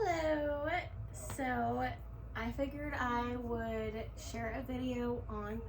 Hello! So I figured I would share a video on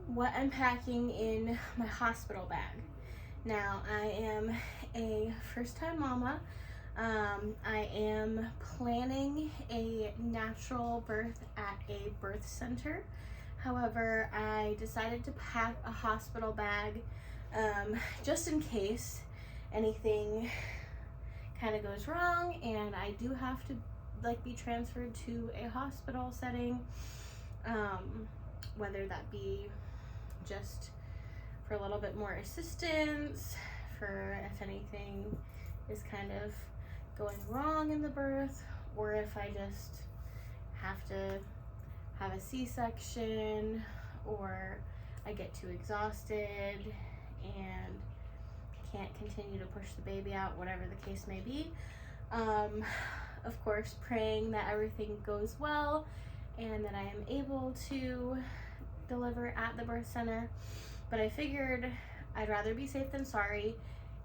what I'm packing in my hospital bag. Now, I am a first-time mama. I am planning a natural birth at a birth center. However, I decided to pack a hospital bag just in case anything kind of goes wrong and I do have to be transferred to a hospital setting, whether that be just for a little bit more assistance, for if anything is kind of going wrong in the birth, or if I just have to have a C-section, or I get too exhausted and can't continue to push the baby out, whatever the case may be. Of course, praying that everything goes well and that I am able to deliver at the birth center. But I figured I'd rather be safe than sorry.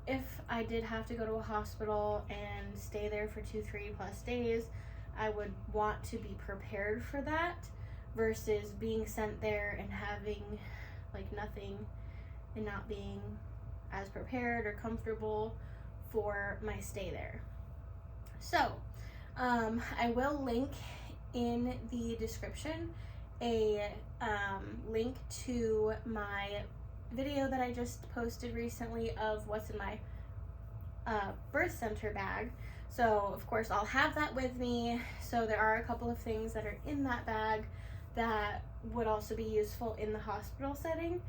If I did have to go to a hospital and stay there for 2-3+ days, I would want to be prepared for that versus being sent there and having nothing and not being as prepared or comfortable for my stay there. So I will link in the description a link to my video that I just posted recently of what's in my birth center bag. So of course I'll have that with me. So there are a couple of things that are in that bag that would also be useful in the hospital setting,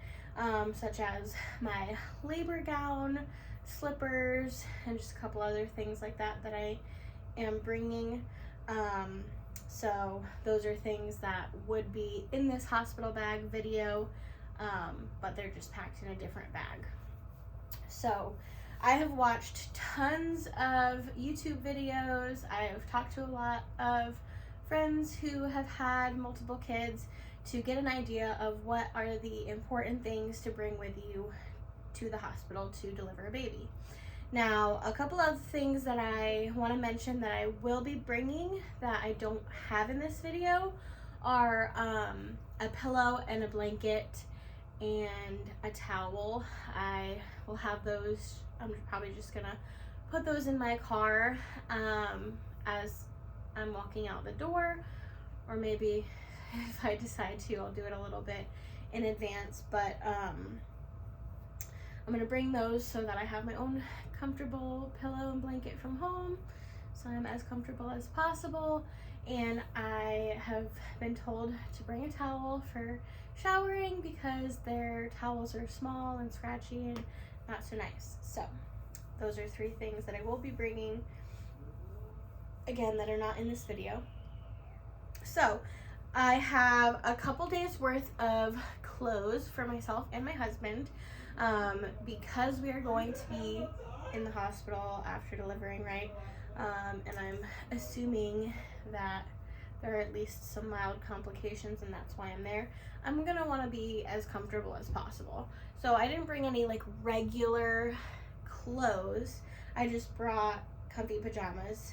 such as my labor gown, slippers, and just a couple other things like that that I am bringing. So those are things that would be in this hospital bag video, but they're just packed in a different bag. So I have watched tons of YouTube videos. I have talked to a lot of friends who have had multiple kids to get an idea of what are the important things to bring with you to the hospital to deliver a baby. Now, a couple of things that I want to mention that I will be bringing that I don't have in this video are a pillow and a blanket and a towel. I will have those. I'm probably just gonna put those in my car as I'm walking out the door, or maybe if I decide to, I'll do it a little bit in advance, but I'm gonna bring those so that I have my own comfortable pillow and blanket from home, so I'm as comfortable as possible. And I have been told to bring a towel for showering because their towels are small and scratchy and not so nice. So those are 3 things that I will be bringing, again, that are not in this video. So I have a couple days worth of clothes for myself and my husband, because we are going to be in the hospital after delivering, right? And I'm assuming that there are at least some mild complications, and that's why I'm there. I'm gonna want to be as comfortable as possible. So I didn't bring any regular clothes. I just brought comfy pajamas.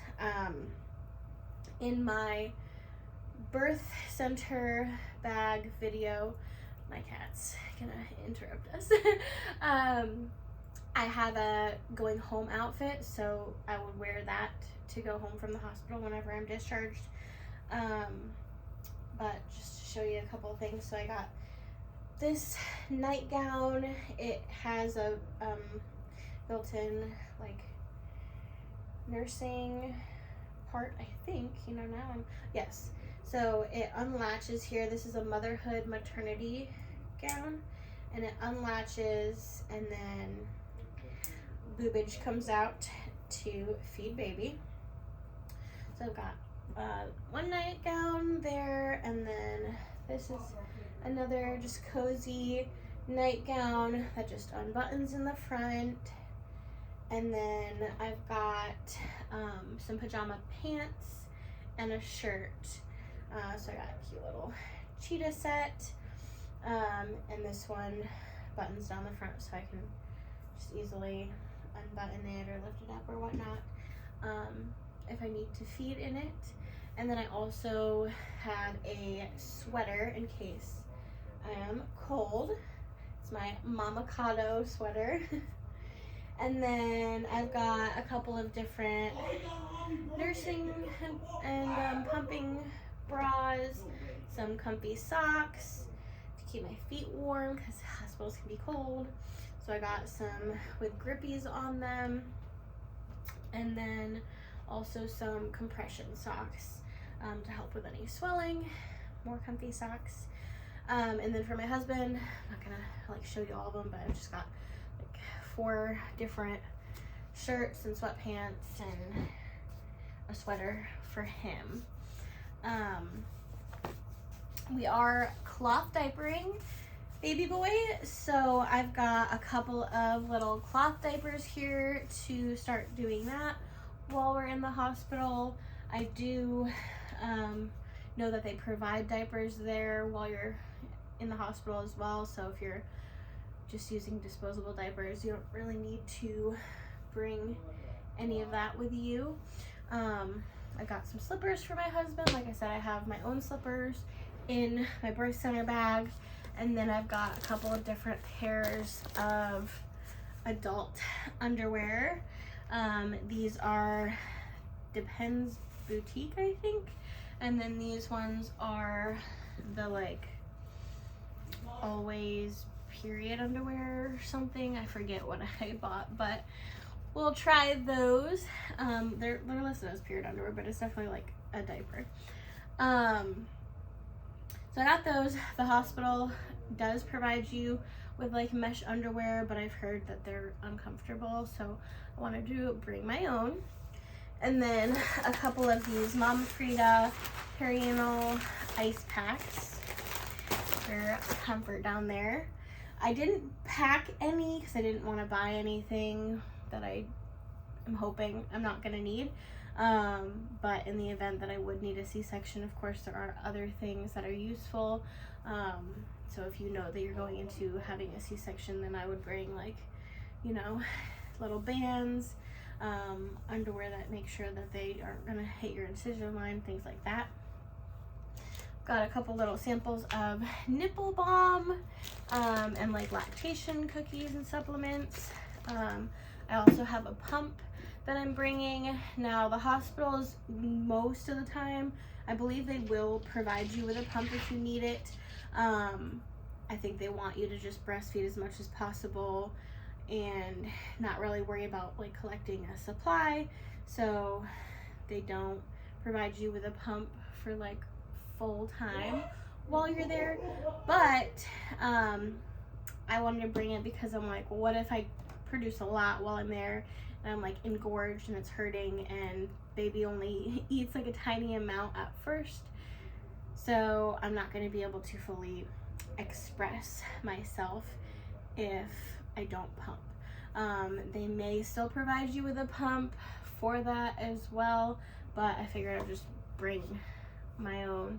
In my birth center bag video, my cat's gonna interrupt us. I have a going home outfit, so I would wear that to go home from the hospital whenever I'm discharged. But just to show you a couple of things, so I got this nightgown. It has a built-in nursing part, I think. Yes. So it unlatches here. This is a motherhood maternity gown, and it unlatches, and then boobage comes out to feed baby. So I've got one nightgown there, and then this is another just cozy nightgown that just unbuttons in the front. And then I've got some pajama pants and a shirt. So I got a cute little cheetah set, and this one buttons down the front, so I can just easily unbutton it or lift it up or whatnot. if I need to feed in it. And then I also have a sweater in case I am cold. It's my Mamacado sweater. And then I've got a couple of different nursing and pumping bras, some comfy socks to keep my feet warm because hospitals can be cold. So I got some with grippies on them, and then also some compression socks to help with any swelling, more comfy socks. And then for my husband, I'm not gonna like show you all of them, but I've just got like 4 different shirts and sweatpants and a sweater for him. We are cloth diapering baby boy, so I've got a couple of little cloth diapers here to start doing that while we're in the hospital. I do know that they provide diapers there while you're in the hospital as well, so if you're just using disposable diapers, you don't really need to bring any of that with you. I got some slippers for my husband. Like I said, I have my own slippers in my birth center bag, and then I've got a couple of different pairs of adult underwear. These are Depends Boutique, I think, and then these ones are the like Always period underwear or something. I forget what I bought, but we'll try those. They're listed as period underwear, but it's definitely like a diaper. So I got those. The hospital does provide you with like mesh underwear, but I've heard that they're uncomfortable, so I wanted to bring my own. And then a couple of these Mama Frida perianal ice packs for comfort down there. I didn't pack any because I didn't want to buy anything that I am hoping I'm not going to need. But in the event that I would need a C-section, of course, there are other things that are useful. So if you know that you're going into having a C-section, then I would bring like, you know, little bands, underwear that make sure that they aren't going to hit your incision line, things like that. Got a couple little samples of nipple balm and like lactation cookies and supplements. I also have a pump that I'm bringing. Now the hospitals, most of the time, I believe they will provide you with a pump if you need it. I think they want you to just breastfeed as much as possible and not really worry about like collecting a supply. So they don't provide you with a pump for like full time while you're there. But I wanted to bring it because I'm like, well, what if I produce a lot while I'm there and I'm like engorged and it's hurting and baby only eats like a tiny amount at first, so I'm not going to be able to fully express myself if I don't pump. They may still provide you with a pump for that as well, but I figured I'd just bring my own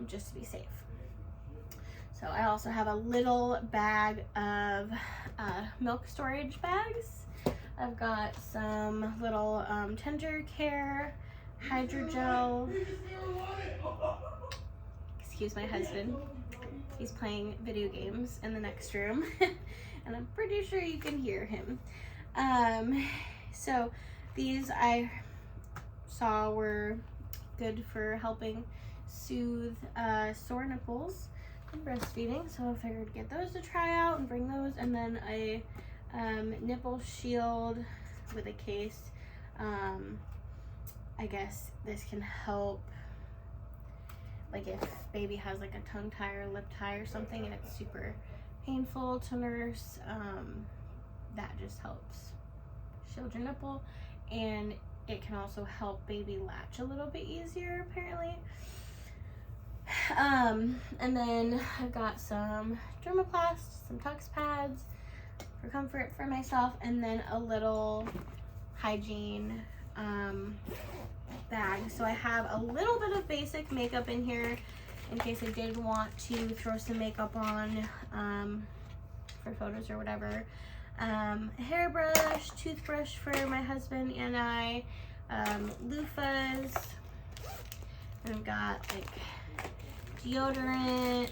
just to be safe. So I also have a little bag of milk storage bags. I've got some little tender care hydrogel. Excuse my husband. He's playing video games in the next room and I'm pretty sure you can hear him. So these I saw were good for helping soothe sore nipples and breastfeeding, so I figured get those to try out and bring those. And then a nipple shield with a case. I guess this can help, like if baby has like a tongue tie or lip tie or something and it's super painful to nurse, that just helps shield your nipple, and it can also help baby latch a little bit easier apparently. And then I've got some dermoplast, some Tux pads for comfort for myself, and then a little Hygiene bag. So I have a little bit of basic makeup in here in case I did want to throw some makeup on for photos or whatever. A hairbrush, toothbrush for my husband and I, loofahs. And I've got like deodorant,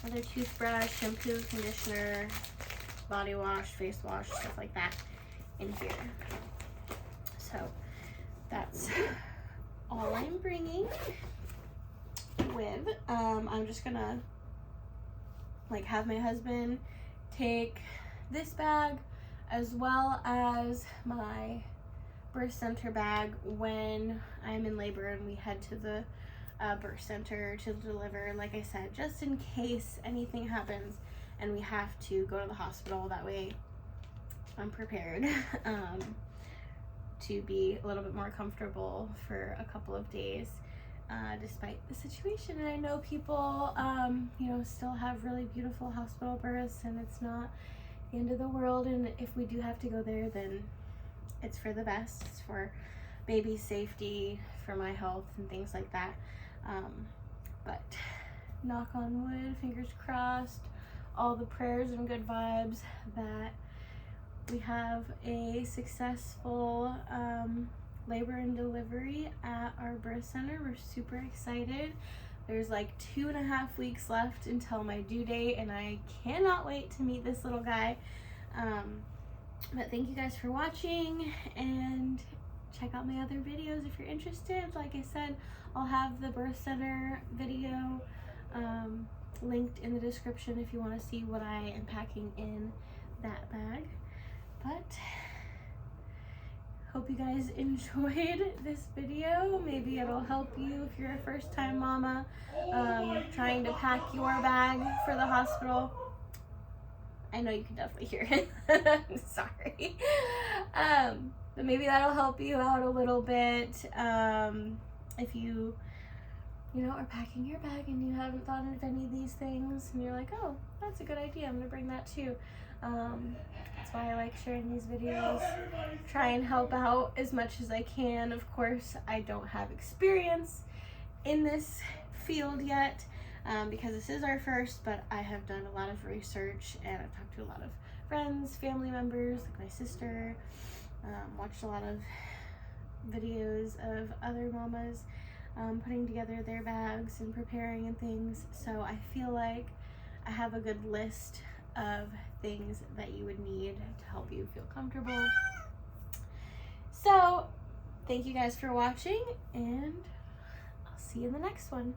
another toothbrush, shampoo, conditioner, body wash, face wash, stuff like that in here. So that's all I'm bringing with. I'm just gonna like have my husband take this bag as well as my birth center bag when I'm in labor and we head to the birth center to deliver. Like I said, just in case anything happens and we have to go to the hospital, that way I'm prepared to be a little bit more comfortable for a couple of days despite the situation. And I know people you know, still have really beautiful hospital births, and it's not the end of the world, and if we do have to go there, then it's for the best. It's for baby safety, for my health and things like that. But knock on wood, fingers crossed, all the prayers and good vibes that we have a successful labor and delivery at our birth center. We're super excited. There's like 2.5 weeks left until my due date, and I cannot wait to meet this little guy. But thank you guys for watching, and check out my other videos if you're interested. Like I said, I'll have the birth center video linked in the description if you want to see what I am packing in that bag. But hope you guys enjoyed this video. Maybe it'll help you if you're a first-time mama trying to pack your bag for the hospital. I know you can definitely hear it. I'm sorry. But maybe that'll help you out a little bit if you know, are packing your bag and you haven't thought of any of these things and you're like, oh, that's a good idea, I'm gonna bring that too. That's why I like sharing these videos. Try and help out as much as I can. Of course, I don't have experience in this field yet because this is our first, but I have done a lot of research and I've talked to a lot of friends, family members, like my sister, watched a lot of videos of other mamas putting together their bags and preparing and things. So I feel like I have a good list of things that you would need to help you feel comfortable. So thank you guys for watching, and I'll see you in the next one.